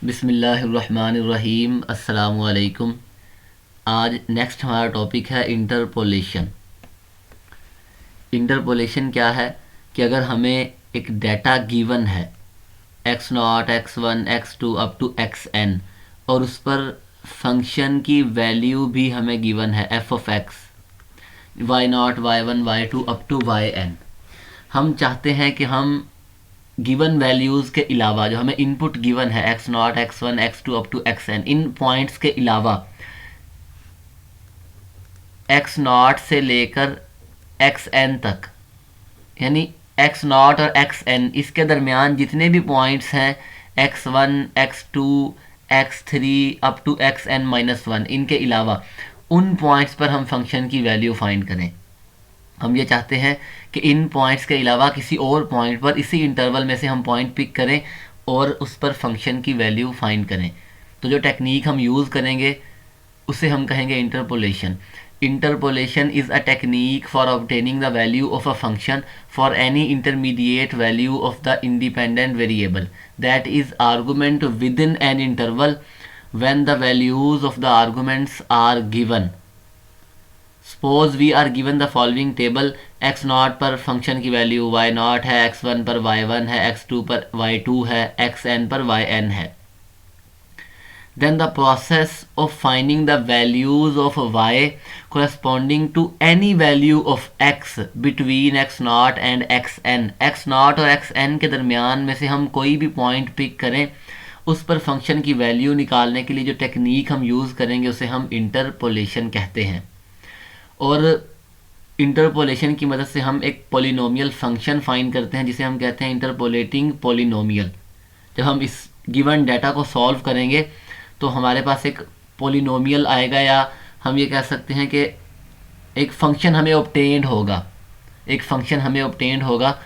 बिस्मिल्लाहिर्रहमानिर्रहीम। अस्सलामुअलैकुम। आज नेक्स्ट हमारा टॉपिक है इंटरपोलेशन। इंटरपोलेशन क्या है कि अगर हमें एक डाटा गिवन है x not x one x two up to x n और उस पर फंक्शन की वैल्यू भी हमें गिवन है f of x y naught y one y two up to y n. हम चाहते हैं कि हम गिवन वैल्यूज़ के अलावा जो हमें इनपुट गिवन है x not x one x two up to x n, इन पॉइंट्स के अलावा एक्स नॉट से लेकर एक्स एन तक, यानी एक्स नॉट और एक्स एन इसके दरमियान जितने भी पॉइंट्स हैं x one x two x three up to x n minus one, इनके अलावा उन पॉइंट्स पर हम फंक्शन की वैल्यू फाइंड करें। हम ये चाहते हैं कि इन पॉइंट्स के अलावा किसी और पॉइंट पर इसी इंटरवल में से हम पॉइंट पिक करें और उस पर फंक्शन की वैल्यू फाइंड करें। तो जो टेक्निक हम यूज़ करेंगे उसे हम कहेंगे interpolation. Interpolation is a technique for obtaining the value of a function for any intermediate value of the independent variable that is argument with in an interval when the values of the arguments are given. Suppose we are given the following table: x not पर function की value y not है, x1 पर y1 है, x2 पर y2 है, xn पर yn है। Then the process of finding the values of y corresponding to any value of x between x not and xn, x not और xn के दरमियान में से हम कोई भी पॉइंट पिक करें, उस पर फंक्शन की वैल्यू निकालने के लिए जो टेक्निक हम यूज़ करेंगे उसे हम इंटरपोलेशन कहते हैं। और इंटरपोलेशन की मदद से हम एक पोलिनोमियल फंक्शन फाइंड करते हैं जिसे हम कहते हैं इंटरपोलेटिंग पोलिनोमियल। जब हम इस गिवन डाटा को सॉल्व करेंगे तो हमारे पास एक पोलिनोमियल आएगा, या हम ये कह सकते हैं कि एक फंक्शन हमें ऑब्टेन्ड होगा, एक फंक्शन हमें ऑब्टेन्ड होगा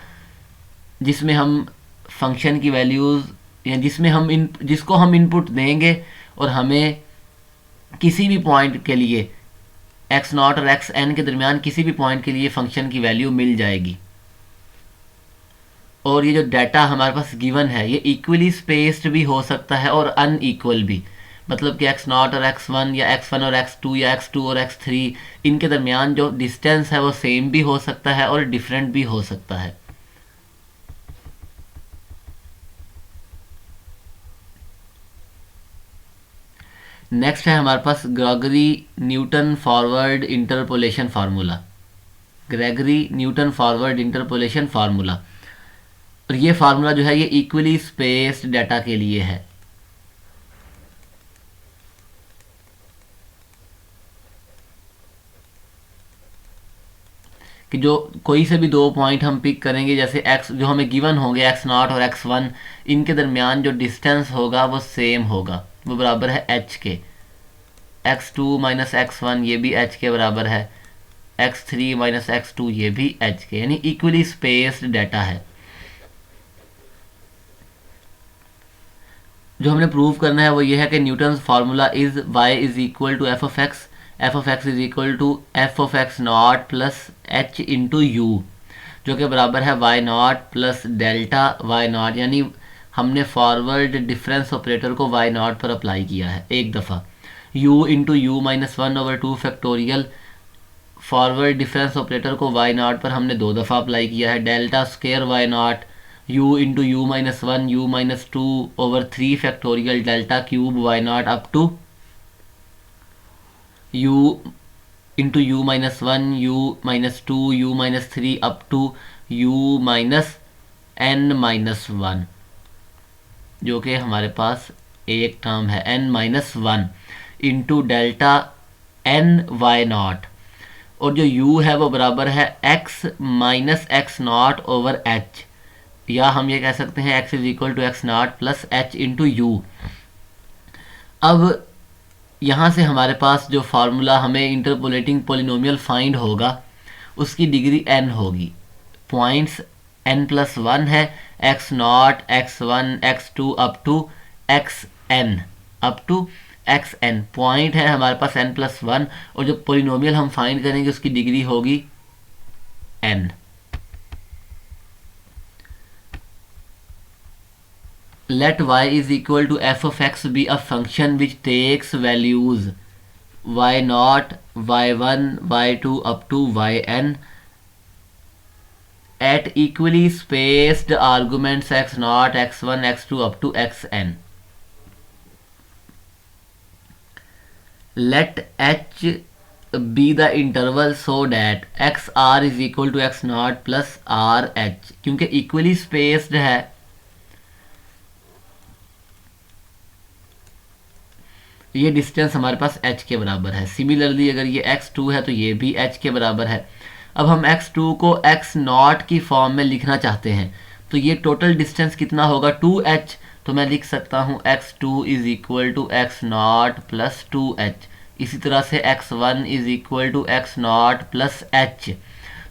जिसमें हम फंक्शन की वैल्यूज़ या जिसको हम इनपुट देंगे और हमें किसी भी पॉइंट के लिए एक्स नॉट और एक्स एन के दरमियान किसी भी पॉइंट के लिए फंक्शन की वैल्यू मिल जाएगी। और ये जो डाटा हमारे पास गिवन है ये इक्वली स्पेस्ड भी हो सकता है और अनइक्वल भी, मतलब कि एक्स नॉट और एक्स वन या एक्स वन और एक्स टू या एक्स टू और एक्स थ्री, इनके दरमियान जो डिस्टेंस है वो सेम भी हो सकता है और डिफरेंट भी हो सकता है। नेक्स्ट है हमारे पास Gregory Newton forward interpolation formula. Gregory Newton forward interpolation formula, और ये फार्मूला जो है ये इक्वली स्पेस्ड डाटा के लिए है। कि जो कोई से भी दो पॉइंट हम पिक करेंगे, जैसे x जो हमें गिवन होंगे x नॉट और x1, इनके दरमियान जो डिस्टेंस होगा वो सेम होगा, वो बराबर है h के। x2 माइनस x1 ये भी h के बराबर है, x3 माइनस x2 ये भी h के, यानी इक्वली स्पेस्ड डाटा है। जो हमने प्रूव करना है वो ये है कि Newton formula is y is equal to f of x is equal to f of x naught plus h into u, जो कि बराबर है y naught plus delta y naught, यानी हमने फॉरवर्ड डिफरेंस ऑपरेटर को y नॉट पर apply किया है एक दफ़ा, u into u minus one over two factorial, forward difference operator को y नॉट पर हमने दो दफ़ा अप्लाई किया है, delta square y naught u into u minus one u minus two over three factorial delta cube y naught up to u into u minus one u minus two u minus three up to u minus n minus one, जो कि हमारे पास एक term है n minus one into delta n y naught, और जो u है वो बराबर है x minus x naught over h, या हम ये कह सकते हैं x is equal to x naught plus h into u. अब यहाँ से हमारे पास जो फार्मूला हमें इंटरपोलेटिंग पोलिनोमियल फाइंड होगा उसकी डिग्री n होगी, पॉइंट्स n प्लस वन है, x not x one x two up to x n point है हमारे पास n प्लस वन, और जो पोलिनोमियल हम फाइंड करेंगे उसकी डिग्री होगी n। let y is equal to f of x be a function which takes values y0, y1, y2 up to yn at equally spaced arguments x0, x1, x2 up to xn. Let h be the interval so that xr is equal to x0 plus rh. क्योंकि equally spaced है, ये distance हमारे पास h के बराबर है। Similarly अगर ये x2 है तो ये भी h के बराबर है। अब हम x2 को x0 की फॉर्म में लिखना चाहते हैं, तो ये टोटल डिस्टेंस कितना होगा 2h। तो मैं लिख सकता हूँ x2 is equal to x0 plus 2h। इसी तरह से x1 is equal to x0 plus h।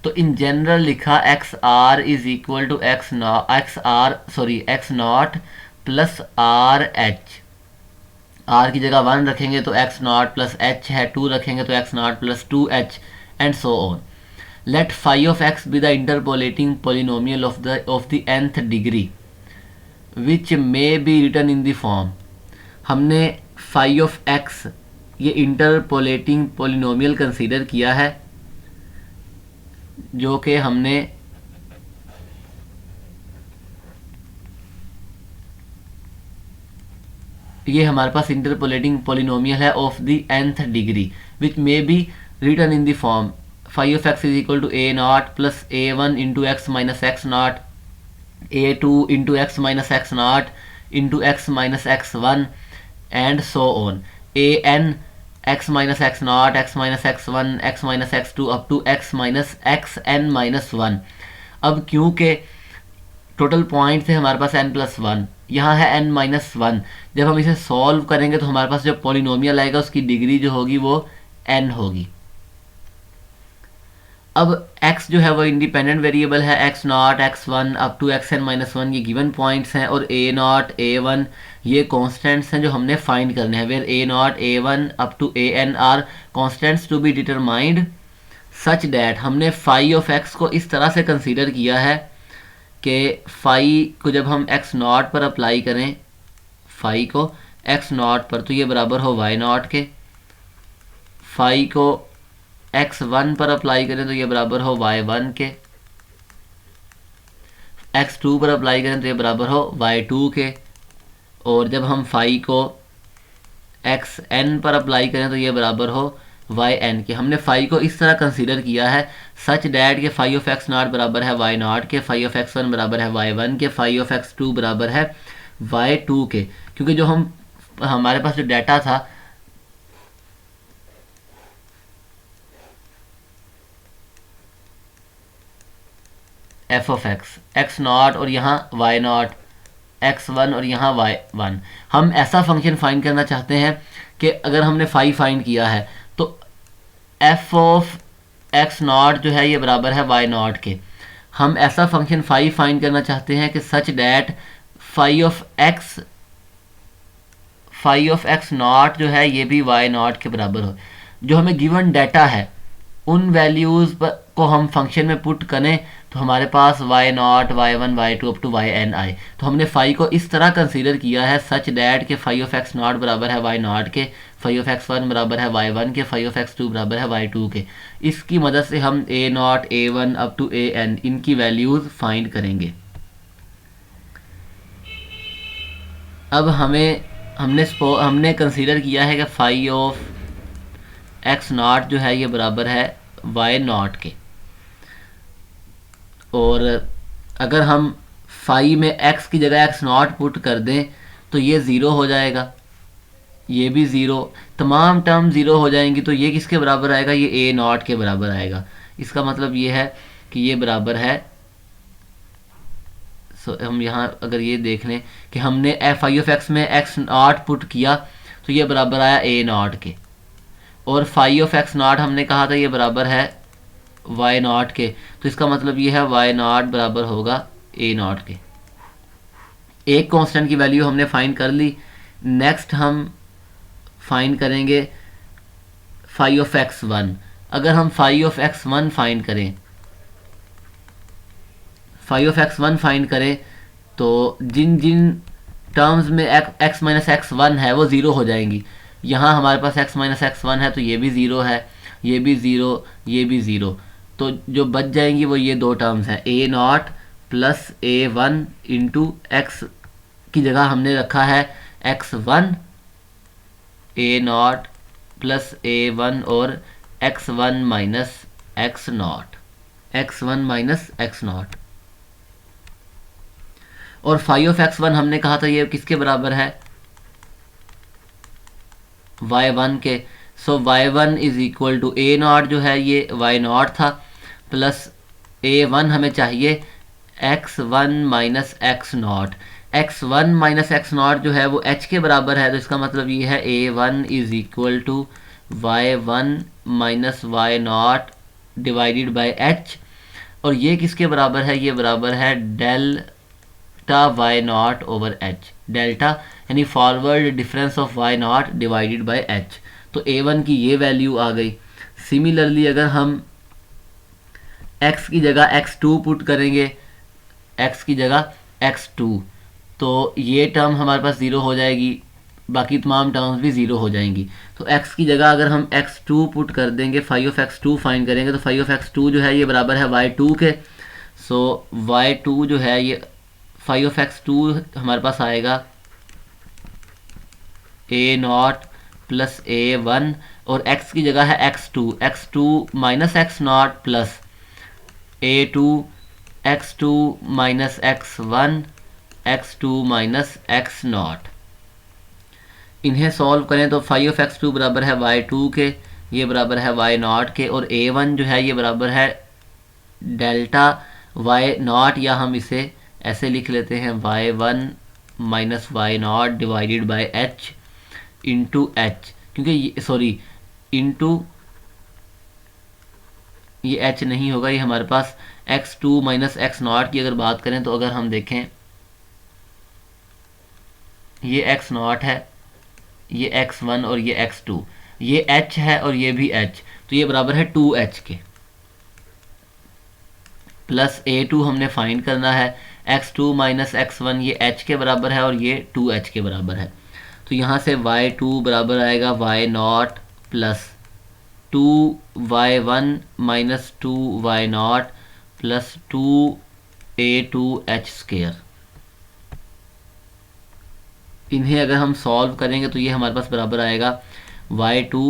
तो इन जनरल लिखा xr is equal to x0 plus rh। r की जगह 1 रखेंगे तो x0 प्लस h है, 2 रखेंगे तो x0 plus 2h and so on. Let phi of x be the interpolating polynomial of the nth degree which may be written in the form. हमने phi of x ये interpolating polynomial consider किया है, जो कि हमने ये हमारे पास इंटरपोलेटिंग पोलिनोमियल है of the nth degree which may be written in the form phi of x is equal to a0 plus a1 into x minus x naught, a2 into x minus x naught into x minus x one and so on. an x minus x not, x minus x one, x minus x two up to x minus x n minus one. अब क्योंकि total point थे हमारे पास n plus one, यहाँ है n minus one. जब हम इसे solve करेंगे तो हमारे पास जो पॉलिनोमियल आएगा उसकी डिग्री जो होगी वो n होगी। अब x जो है वो इंडिपेंडेंट वेरिएबल है, x0, x1 up to xn minus one ये गिवन पॉइंट्स हैं, और a0, a1 ये कॉन्स्टेंट्स हैं जो हमने फाइंड करने हैं। Where a0, a1 up to an are constants to be determined such that हमने फाई ऑफ x को इस तरह से कंसीडर किया है कि फाई को जब हम x0 पर अप्लाई करें, फाई को x0 पर, तो ये बराबर हो y0 के। फाई को x1 पर अप्लाई करें तो ये बराबर हो y1 के। x2 पर अप्लाई करें तो ये बराबर हो y2 के। और जब हम फाई को xn पर अप्लाई करें तो ये बराबर हो yn के। हमने फाई को इस तरह कंसीडर किया है सच डैट के फाई ऑफ x0 बराबर है y0 के, फाई ऑफ x1 बराबर है y1 के, फाई ऑफ x2 बराबर है y2 के। क्योंकि जो हमारे पास जो डाटा था f ऑफ x0 और यहाँ y0, x1 और यहाँ y1, हम ऐसा फंक्शन फाइंड करना चाहते हैं कि अगर हमने फाई फाइंड किया है तो f ऑफ x0 जो है ये बराबर है y0 के। हम ऐसा फंक्शन फाई फाइंड करना चाहते हैं कि such that phi of x0 जो है ये भी y0 के बराबर हो। जो हमें गिवन डाटा है उन वैल्यूज़ को हम फंक्शन में पुट करें तो हमारे पास y0, y1, y2 up to yn आए। तो हमने फाई को इस तरह कंसीडर किया है सच डैट के फाई ऑफ x0 बराबर है y0 के, फाई ऑफ x1 बराबर है y1 के, फाई ऑफ x2 बराबर है y2 के। इसकी मदद से हम a0, a1 up to an इनकी वैल्यूज़ फाइंड करेंगे। अब हमने कंसीडर किया है कि फाई ऑफ x0 जो है ये बराबर है y0 के, और अगर हम फाई में x की जगह x0 पुट कर दें तो ये ज़ीरो हो जाएगा, ये भी ज़ीरो, तमाम टर्म ज़ीरो हो जाएंगी। तो ये किसके बराबर आएगा, ये a0 के बराबर आएगा। इसका मतलब ये है कि ये बराबर है, हम यहाँ अगर ये देख लें कि हमने फाई ऑफ x में x0 पुट किया तो ये बराबर आया a0 के, और फाई ऑफ x0 हमने कहा था ये बराबर है y0 के। तो इसका मतलब ये है y0 बराबर होगा a0 के। एक कांस्टेंट की वैल्यू हमने फाइंड कर ली। नेक्स्ट हम फाइंड करेंगे फाई ऑफ x1। अगर हम फाई ऑफ x1 फाइंड करें, फाई ऑफ x1 फाइंड करें तो जिन टर्म्स में एक्स माइनस एक्स वन है वो ज़ीरो हो जाएंगी। यहाँ हमारे पास एक्स माइनस एक्स वन है तो ये भी ज़ीरो है, ये भी ज़ीरो, ये भी ज़ीरो। तो जो बच जाएंगी वो ये दो टर्म्स हैं, A not plus A one into X की जगह हमने रखा है X one, A not plus A one और X one minus x not, x one minus x not. और फाइव ऑफ एक्स वन हमने कहा था ये किसके बराबर है, वाई वन के। So Y one is equal to A not जो है ये वाई नॉट था, प्लस ए वन हमें चाहिए X one minus x not. X one minus x not जो है वो एच के बराबर है, तो इसका मतलब ये है a one is equal to y one minus y naught divided by h. और ये किसके बराबर है, ये बराबर है delta y naught over h, delta यानी forward difference of y naught divided by h. तो ए वन की ये वैल्यू आ गई। सिमिलरली अगर हम x की जगह x2 पुट करेंगे, x की जगह x2, तो ये टर्म हमारे पास ज़ीरो हो जाएगी, बाकी तमाम टर्म्स भी ज़ीरो हो जाएंगी। तो x की जगह अगर हम x2 पुट कर देंगे, फाइव ऑफ x2 फाइंड करेंगे, तो फाइव ऑफ x2 जो है ये बराबर है y2 के। सो y2 जो है ये फाइव ऑफ x2 हमारे पास आएगा a not plus A one, और x की जगह है x2, x2 minus x naught plus a two, x two minus x one, x two minus x naught. इन्हें सॉल्व करें तो फाइव ऑफ एक्स टू बराबर है वाई टू के, ये बराबर है वाई नॉट के, और ए वन जो है ये बराबर है डेल्टा वाई नॉट, या हम इसे ऐसे लिख लेते हैं y one minus y naught divided by h into h, क्योंकि सॉरी इंटू ये एच नहीं होगा, ये हमारे पास x two minus x naught की अगर बात करें तो अगर हम देखें ये एक्स नॉट है, ये एक्स वन और ये एक्स टू, ये एच है और ये भी एच, तो ये बराबर है 2h के। प्लस ए टू हमने फाइंड करना है, x two minus x one ये एच के बराबर है और ये 2h के बराबर है। तो यहाँ से वाई टू बराबर आएगा y naught plus 2y1 minus 2y naught plus 2a2h square. इन्हें अगर हम सॉल्व करेंगे तो ये हमारे पास बराबर आएगा y2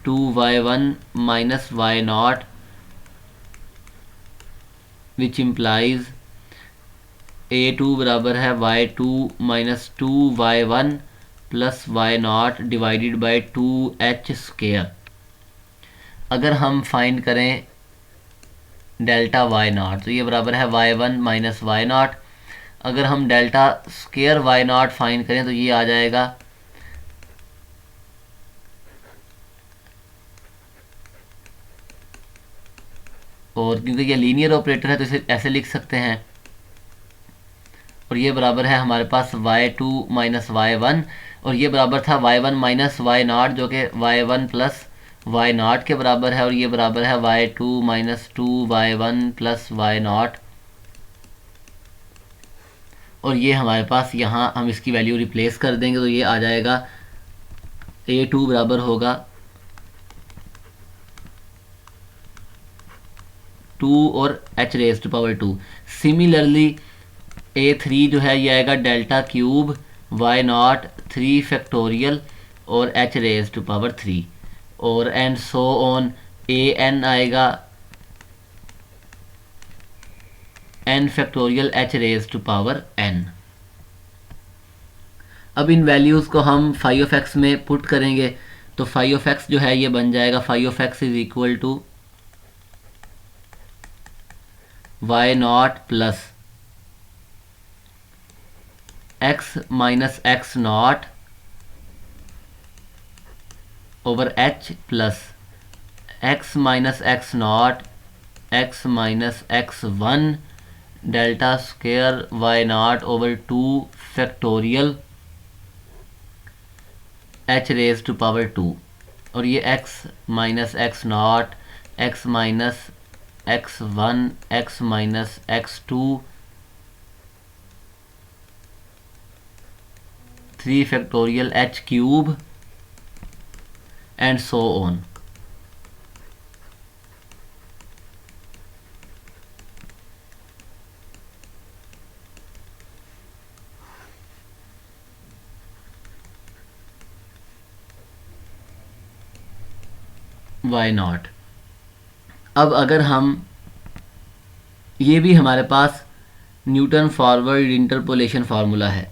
2y1 minus y naught which implies a2 बराबर है y2 minus 2y1 plus y naught divided by 2h square. अगर हम फाइंड करें डेल्टा वाई नॉट तो ये बराबर है Y one minus y naught. अगर हम delta square y naught find करें तो ये आ जाएगा और क्योंकि ये लीनियर ऑपरेटर है तो इसे ऐसे लिख सकते हैं, और ये बराबर है हमारे पास y2 माइनस वाई वन, और ये बराबर था y1 माइनस वाई नॉट जो कि y1 प्लस वाई नॉट के बराबर है, और ये बराबर है y2 minus 2y1 plus y naught. और ये हमारे पास यहाँ हम इसकी वैल्यू रिप्लेस कर देंगे तो ये आ जाएगा a2 बराबर होगा 2 और h raise to power 2। Similarly a3 जो है ये आएगा delta cube y naught 3 factorial और h रेज टू पावर 3, और एंड सो ऑन an आएगा n factorial h raise to power n। अब इन वैल्यूज़ को हम फाइव ऑफ एक्स में पुट करेंगे तो फाइव ऑफ एक्स जो है ये बन जाएगा phi of x is equal to y naught plus x minus x naught over h plus x minus x naught x minus x one delta square y naught over 2 factorial h raise to power 2, और ये x minus x naught x minus x one x minus x two 3 factorial h cube and so on. Y naught. अब अगर हम, ये भी हमारे पास Newton forward interpolation formula है।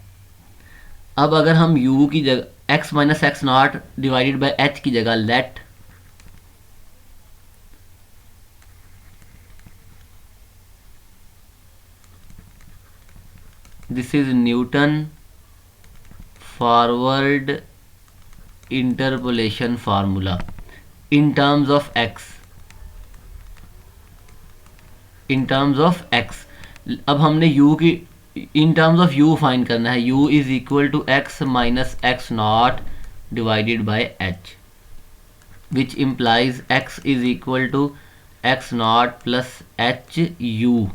अब अगर हम u की जगह x minus x naught divided by h की जगह let this is Newton forward interpolation formula in terms of x, in terms of x। अब हमने u की in terms of u find करना है। u is equal to x minus x naught divided by h, which implies x is equal to x naught plus h u.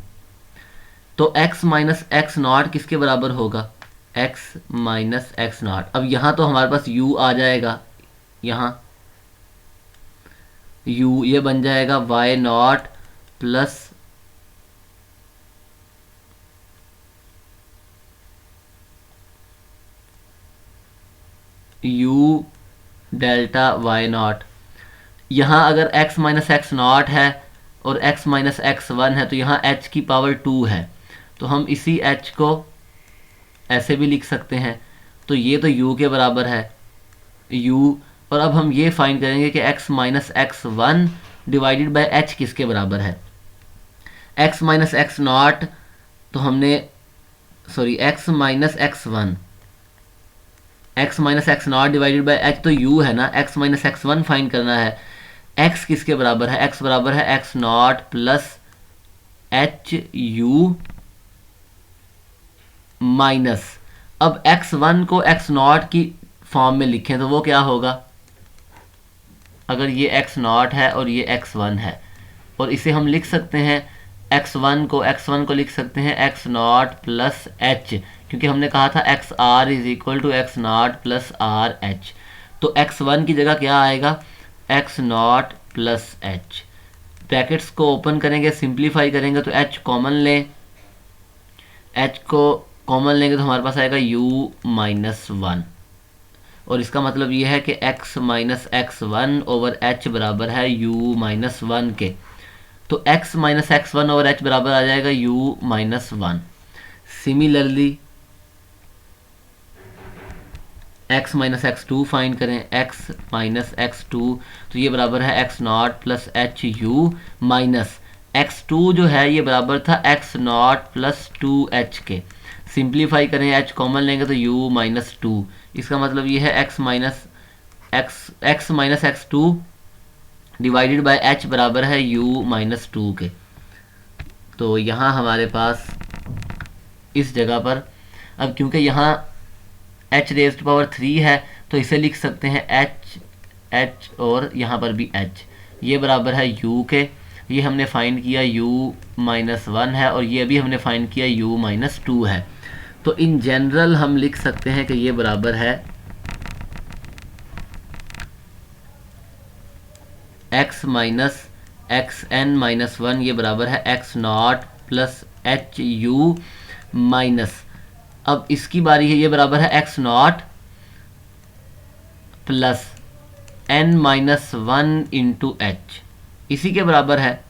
तो x minus x not किसके बराबर होगा? x minus x not. अब यहाँ तो हमारे पास u आ जाएगा, यहाँ u ये बन जाएगा y naught plus u delta y not. यहाँ अगर x माइनस एक्स नॉट है और x माइनस एक्स वन है तो यहाँ h की पावर 2 है, तो हम इसी h को ऐसे भी लिख सकते हैं। तो ये तो u के बराबर है u। और अब हम ये फाइंड करेंगे कि x minus x one divided by h किसके बराबर है? x माइनस एक्स नॉट, तो हमने sorry x minus x one, x minus x naught divided by h तो u है ना, x minus x one find करना है। x किसके बराबर है? x बराबर है x naught plus h u minus, अब x1 को x नॉट की फॉर्म में लिखें तो वो क्या होगा? अगर ये x नॉट है और ये x1 है, और इसे हम लिख सकते हैं x1 को लिख सकते हैं x नॉट प्लस h, क्योंकि हमने कहा था x r is equal to x naught plus r h. तो x1 की जगह क्या आएगा? X naught plus h. Brackets को ओपन करेंगे, सिंप्लीफाई करेंगे तो h कॉमन लें, h को कॉमन लेंगे तो हमारे पास आएगा u माइनस वन, और इसका मतलब ये है कि x minus x one over h बराबर है u माइनस वन के। तो x minus x one over h बराबर आ जाएगा u minus one. Similarly x minus x two find करें, x माइनस एक्स टू, तो ये बराबर है x naught plus h u minus x2 जो है ये बराबर था x naught plus two h के। सिंप्लीफाई करें, h कॉमन लेंगे तो u माइनस टू। इसका मतलब ये है x minus x two divided by h बराबर है u माइनस टू के। तो यहाँ हमारे पास इस जगह पर, अब क्योंकि यहाँ h रेज़ टू पावर 3 है तो इसे लिख सकते हैं h और यहाँ पर भी h, ये बराबर है u के। ये हमने फाइंड किया u माइनस वन है और ये भी हमने फाइंड किया u माइनस टू है। तो इन जनरल हम लिख सकते हैं कि ये बराबर है x minus x n minus one, ये बराबर है x naught plus h u minus, अब इसकी बारी है, ये बराबर है x naught plus n minus one into h, इसी के बराबर है।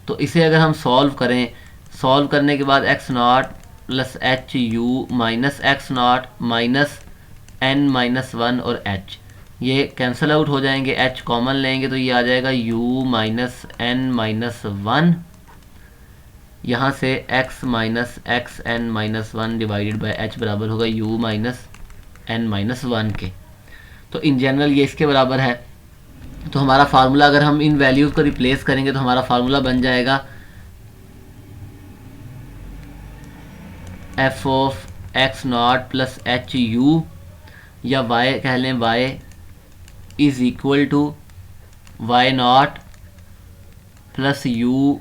तो इसे अगर हम सॉल्व करें, सॉल्व करने के बाद x naught plus h u minus x not minus n minus one और h, ये कैंसिल आउट हो जाएंगे, h कॉमन लेंगे तो ये आ जाएगा u minus n minus one, यहाँ से x minus x n minus one divided by h बराबर होगा u minus n minus one के। तो इन जनरल ये इसके बराबर है। तो हमारा फार्मूला अगर हम इन वैल्यूज़ को रिप्लेस करेंगे तो हमारा फार्मूला बन जाएगा f of x naught plus h u, या y कह लें, y is equal to y naught plus u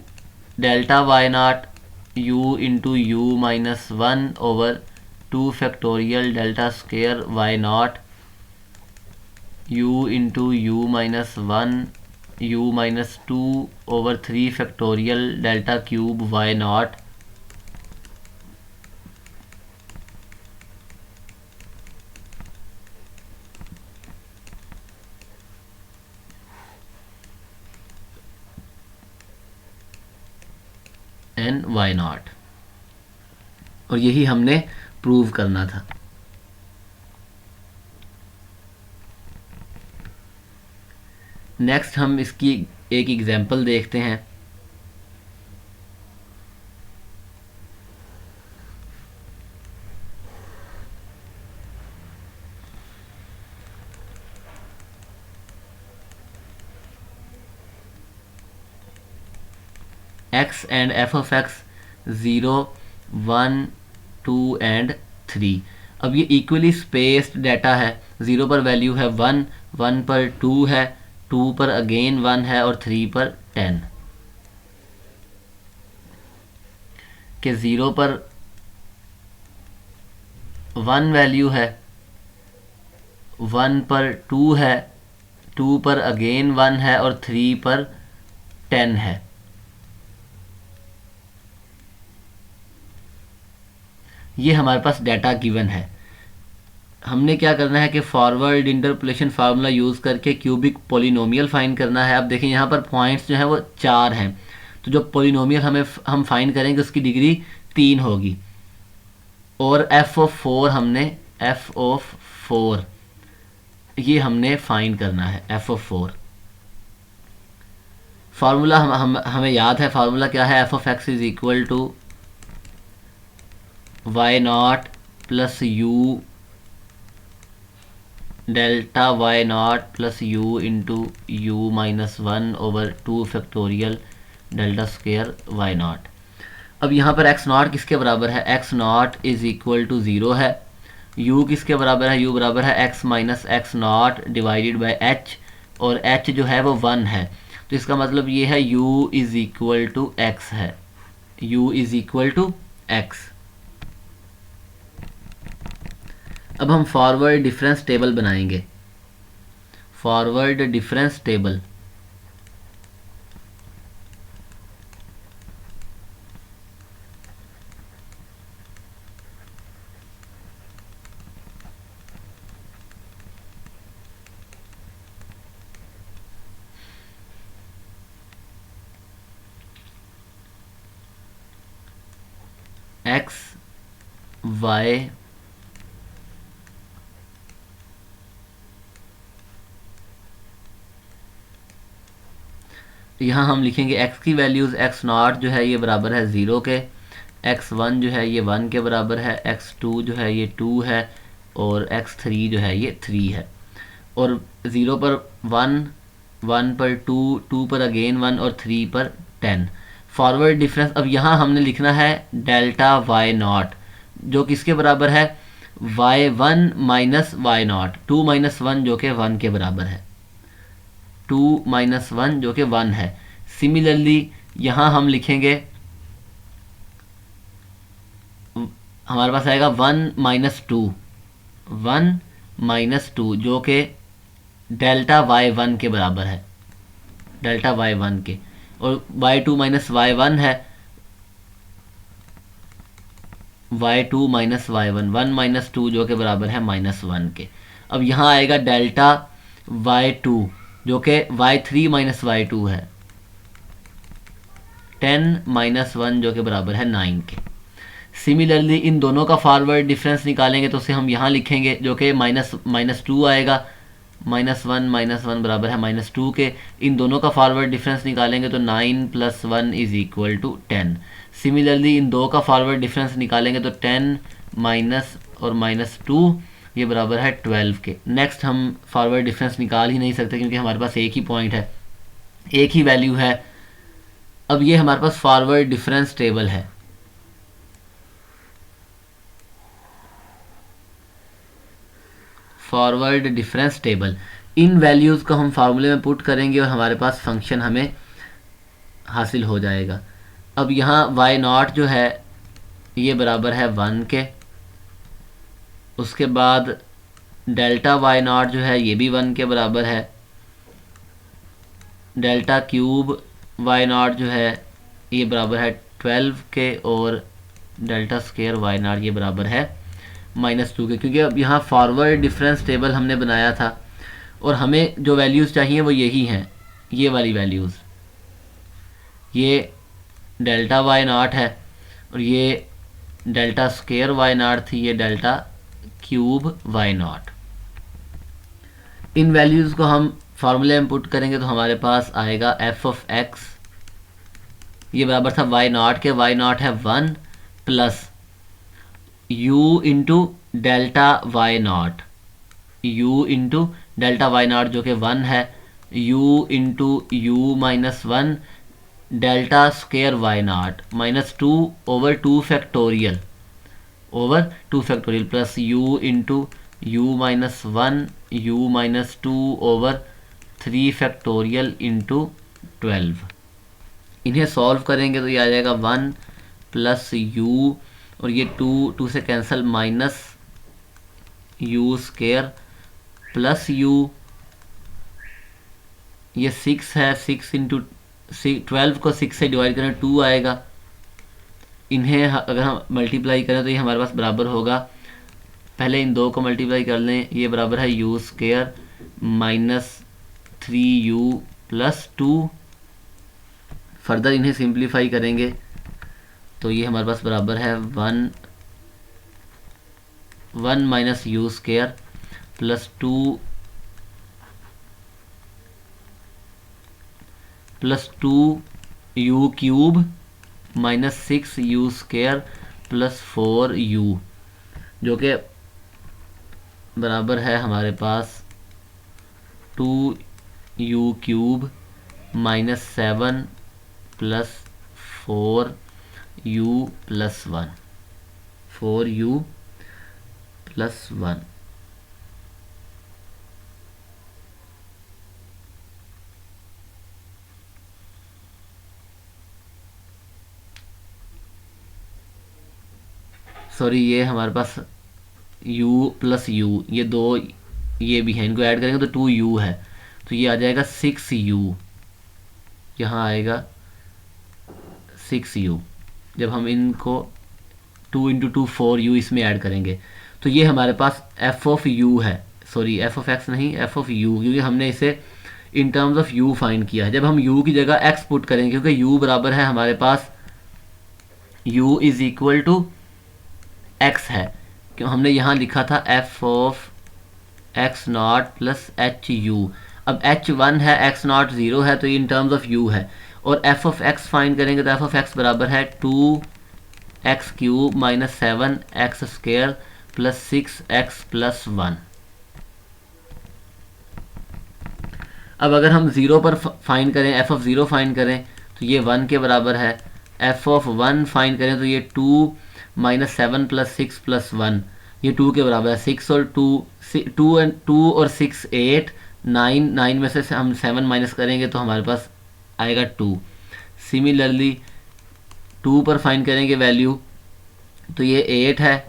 delta y naught u into u minus one over 2 factorial delta square y naught u into u minus 1 u minus 2 over 3 factorial delta cube y naught n y naught. और यही हमने prove करना था। Next हम इसकी एक example देखते हैं। x and f of x 0 1 2 and 3। अब ये इक्वली स्पेस्ड डाटा है। 0 पर वैल्यू है 1, 1 पर 2 है, 2 पर अगेन 1 है और 3 पर 10। कि 0 पर 1 वैल्यू है, 1 पर 2 है, 2 पर अगेन 1 है और 3 पर 10 है। ये हमारे पास डाटा गिवन है। हमने क्या करना है कि फॉरवर्ड इंटरपोलेशन फार्मूला यूज़ करके क्यूबिक पोलिनोमियल फाइंड करना है। अब देखें यहाँ पर पॉइंट्स जो है वो 4 हैं, तो जो पोलिनोमियल हम फाइंड करेंगे उसकी डिग्री 3 होगी। और f ऑफ 4 हमने f ऑफ 4 ये हमने फाइंड करना है। f ऑफ 4 फार्मूला हमें याद है। फार्मूला क्या है? f of x is equal to y naught plus u delta y naught plus u into u minus 1 over 2 factorial delta square y naught. अब यहाँ पर x नॉट किसके बराबर है? x naught is equal to 0 है। u किसके बराबर है? u बराबर है x minus x naught divided by h, और h जो है वो 1 है। तो इसका मतलब ये है u is equal to x है। u is equal to x। अब हम फॉरवर्ड डिफरेंस टेबल बनाएंगे। Forward difference table x y यहाँ हम लिखेंगे x की वैल्यूज़ x नॉट जो है ये बराबर है 0 के, x1 जो है ये 1 के बराबर है, x2 जो है ये 2 है और x3 जो है ये 3 है। और 0 पर 1, 1 पर 2, 2 पर अगेन 1 और 3 पर 10। फॉरवर्ड डिफरेंस अब यहाँ हमने लिखना है डेल्टा वाई नॉट, जो किसके बराबर है? y1 minus y naught, 2 minus 1 जो कि 1 के बराबर है, 2 माइनस 1 जो कि 1 है। सिमिलरली यहाँ हम लिखेंगे, हमारे पास आएगा 1 माइनस 2, 1 माइनस 2 जो कि डेल्टा y1 के बराबर है, डेल्टा y1 के, और y2 माइनस y1 है, y2 माइनस y1, 1 माइनस 2 जो कि बराबर है माइनस 1 के। अब यहाँ आएगा डेल्टा y2 जो कि y3 माइनस y2 है, 10 माइनस 1 जो कि बराबर है 9 के। सिमिलरली इन दोनों का फॉरवर्ड डिफरेंस निकालेंगे तो उसे हम यहाँ लिखेंगे जो कि माइनस 2 आएगा, माइनस 1 बराबर है माइनस 2 के। इन दोनों का फॉरवर्ड डिफरेंस निकालेंगे तो 9 plus 1 is equal to 10। Similarly इन दो का फॉरवर्ड डिफरेंस निकालेंगे तो 10 माइनस और माइनस 2 ये बराबर है 12 के। नेक्स्ट हम फॉरवर्ड डिफरेंस निकाल ही नहीं सकते क्योंकि हमारे पास एक ही पॉइंट है, एक ही वैल्यू है। अब ये हमारे पास फॉरवर्ड डिफरेंस टेबल है। फॉरवर्ड डिफरेंस टेबल, इन वैल्यूज़ को हम फार्मूले में पुट करेंगे और हमारे पास फंक्शन हमें हासिल हो जाएगा। अब यहाँ y नॉट जो है ये बराबर है 1 के, उसके बाद डेल्टा वाई नॉट जो है ये भी 1 के बराबर है। डेल्टा क्यूब वाई नॉट जो है ये बराबर है 12 के, और डेल्टा स्क्वायर वाई नॉट ये बराबर है -2 के, क्योंकि अब यहाँ फॉरवर्ड डिफरेंस टेबल हमने बनाया था और हमें जो वैल्यूज़ चाहिए वो यही हैं, ये वाली वैल्यूज़। ये डेल्टा वाई नॉट है और ये डेल्टा स्क्वायर वाई नॉट थी, ये डेल्टा क्यूब वाई नॉट। इन वैल्यूज़ को हम फार्मूले में पुट करेंगे तो हमारे पास आएगा एफ ऑफ एक्स, ये बराबर था वाई नॉट के, वाई नॉट है 1 plus u into delta y naught, u into delta y naught जो कि 1 है, u into u minus 1 delta square y naught -2 over 2 factorial plus u into u minus 1 u minus 2 over 3 factorial into 12। इन्हें solve करेंगे तो ये आ जाएगा 1 plus u, और ये 2 से cancel, minus u square plus u, ये 6 है, 6 इंटू 12 को 6 से डिवाइड करें 2 आएगा। इन्हें अगर हम मल्टीप्लाई करें तो ये हमारे पास बराबर होगा, पहले इन दो को मल्टीप्लाई कर लें, ये बराबर है u square -3u plus 2। Further इन्हें सिंप्लीफाई करेंगे तो ये हमारे पास बराबर है 1 minus you square plus 2 u cube minus 6 you square plus 4 you, जो कि बराबर है हमारे पास 2 u cube minus 7 plus 4 u plus 1, 4u plus 1। Sorry, ये हमारे पास u प्लस u, ये दो ये भी हैं, इनको ऐड करेंगे तो 2u है, तो ये आ जाएगा 6u, यहाँ आएगा 6u। जब हम इनको 2 इंटू 2 4u इसमें ऐड करेंगे तो ये हमारे पास f ऑफ u है, सॉरी f ऑफ x नहीं, f ऑफ u, क्योंकि हमने इसे इन टर्म्स ऑफ u फाइंड किया है। जब हम u की जगह x पुट करेंगे, क्योंकि u बराबर है हमारे पास u is equal to x है, क्यों हमने यहाँ लिखा था f of x naught plus h u. अब h1 है, x नॉट 0 है, तो ये इन टर्म्स ऑफ u है, और f ऑफ x फाइंड करेंगे तो f ऑफ x बराबर है 2x cube minus 7x square plus 6x plus 1। अब अगर हम 0 पर फाइंड करें, f ऑफ 0 फाइंड करें तो ये 1 के बराबर है, f ऑफ 1 फाइंड करें तो ये 2 माइनस 7 प्लस 6 प्लस 1, ये 2 के बराबर है। 6 और 2 और 6 8, 9 में से हम 7 माइनस करेंगे तो हमारे पास आएगा 2। सिमिलरली 2 पर फाइंड करेंगे वैल्यू तो ये 8 है,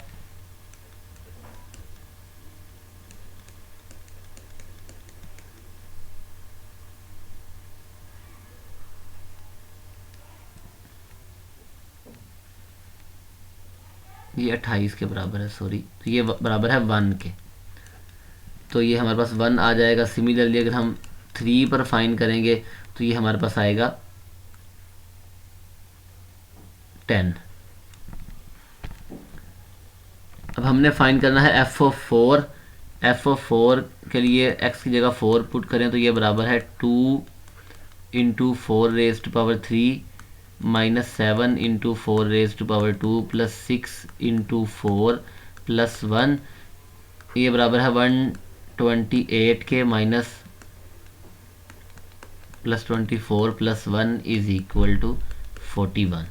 ये 28 के बराबर है, सॉरी, तो ये बराबर है 1 के, तो ये हमारे पास 1 आ जाएगा। सिमिलरली अगर हम 3 पर फाइंड करेंगे तो ये हमारे पास आएगा 10। अब हमने फाइंड करना है f ऑफ 4। f ऑफ 4 के लिए x की जगह 4 पुट करें तो ये बराबर है 2 into 4 raise to power 3 minus 7 into 4 raise to power 2 plus 6 into 4 plus 1, ये बराबर है 128 के minus plus 24 plus 1 is equal to 41।